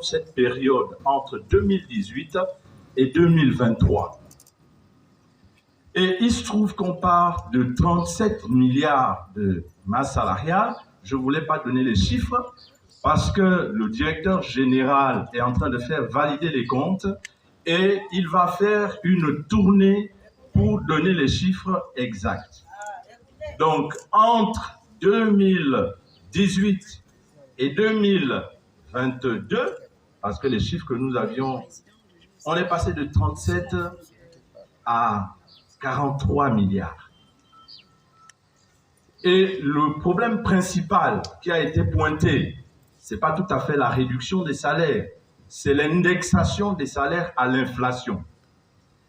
sur cette période entre 2018 et 2023. Et il se trouve qu'on part de 37 milliards de masse salariale. Je ne voulais pas donner les chiffres parce que le directeur général est en train de faire valider les comptes et il va faire une tournée pour donner les chiffres exacts. Donc, entre 2018 et 2022, parce que les chiffres que nous avions, on est passé de 37 à 43 milliards. Et le problème principal qui a été pointé, ce n'est pas tout à fait la réduction des salaires, c'est l'indexation des salaires à l'inflation.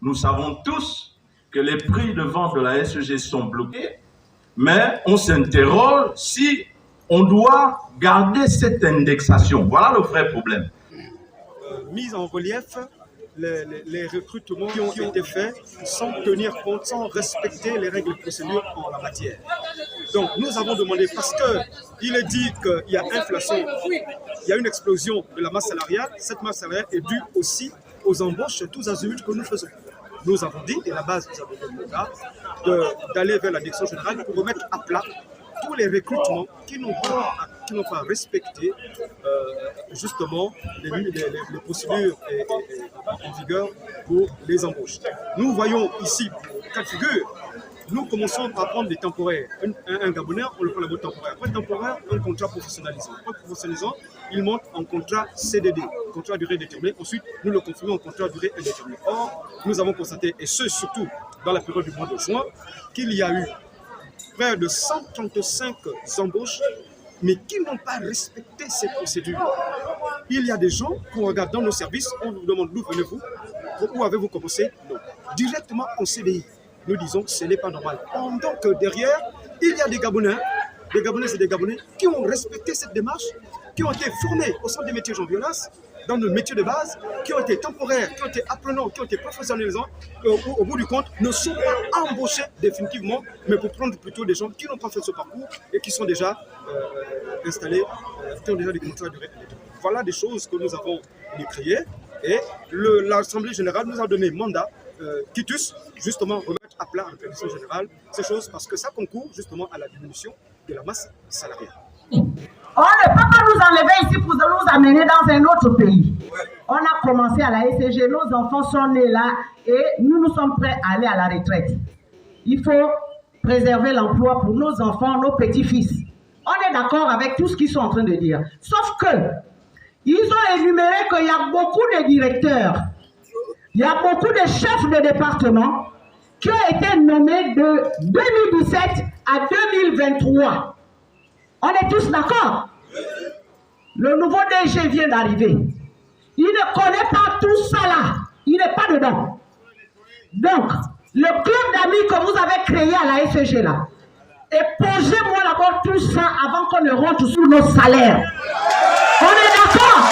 Nous savons tous que les prix de vente de la SEG sont bloqués, mais on s'interroge si on doit garder cette indexation. Voilà le vrai problème. Mise en relief les recrutements qui ont été faits sans tenir compte, sans respecter les règles de procédure en la matière. Donc nous avons demandé, parce qu'il est dit qu'il y a inflation, il y a une explosion de la masse salariale, cette masse salariale est due aussi aux embauches tous azimuts que nous faisons. Nous avons dit, et la base nous avons donné le cas, d'aller vers la direction générale pour remettre à plat tous les recrutements qui n'ont pas respecté justement les procédures en vigueur pour les embauches. Nous voyons ici quatre figures. Nous commençons par prendre des temporaires. Un Gabonais, on le prend le mot temporaire. Après temporaire, un contrat professionnalisant. Après professionnalisant, il monte en contrat CDD, contrat à durée déterminée. Ensuite, nous le confirmons en contrat à durée indéterminée. Or, nous avons constaté, et ce surtout dans la période du mois de juin, qu'il y a eu près de 135 embauches, mais qui n'ont pas respecté ces procédures. Il y a des gens qu'on regarde dans nos services, on vous demande d'où venez-vous, où avez-vous commencé? Non. Directement en CDI. Nous disons que ce n'est pas normal. Pendant que derrière, il y a des Gabonais et des Gabonais qui ont respecté cette démarche, qui ont été formés au centre des métiers Jean Violas, dans le métier de base, qui ont été temporaires, qui ont été apprenants, qui ont été professionnalisants, au bout du compte, ne sont pas embauchés définitivement, mais pour prendre plutôt des gens qui n'ont pas fait ce parcours et qui sont déjà installés, qui ont déjà des contrats à durée indéterminée. Voilà des choses que nous avons décriées et l'Assemblée générale nous a donné mandat, quitus, justement remettre à plat la direction générale ces choses parce que ça concourt justement à la diminution de la masse salariale. On ne peut pas nous enlever ici pour nous amener dans un autre pays. On a commencé à la SCG, nos enfants sont nés là et nous sommes prêts à aller à la retraite. Il faut préserver l'emploi pour nos enfants, nos petits-fils. On est d'accord avec tout ce qu'ils sont en train de dire. Sauf que, ils ont énuméré qu'il y a beaucoup de directeurs, il y a beaucoup de chefs de département qui ont été nommés de 2017 à 2023. On est tous d'accord. Le nouveau DG vient d'arriver. Il ne connaît pas tout ça là. Il n'est pas dedans. Donc, le club d'amis que vous avez créé à la SEG là, et posez-moi d'abord tout ça avant qu'on ne rentre sur nos salaires. On est d'accord?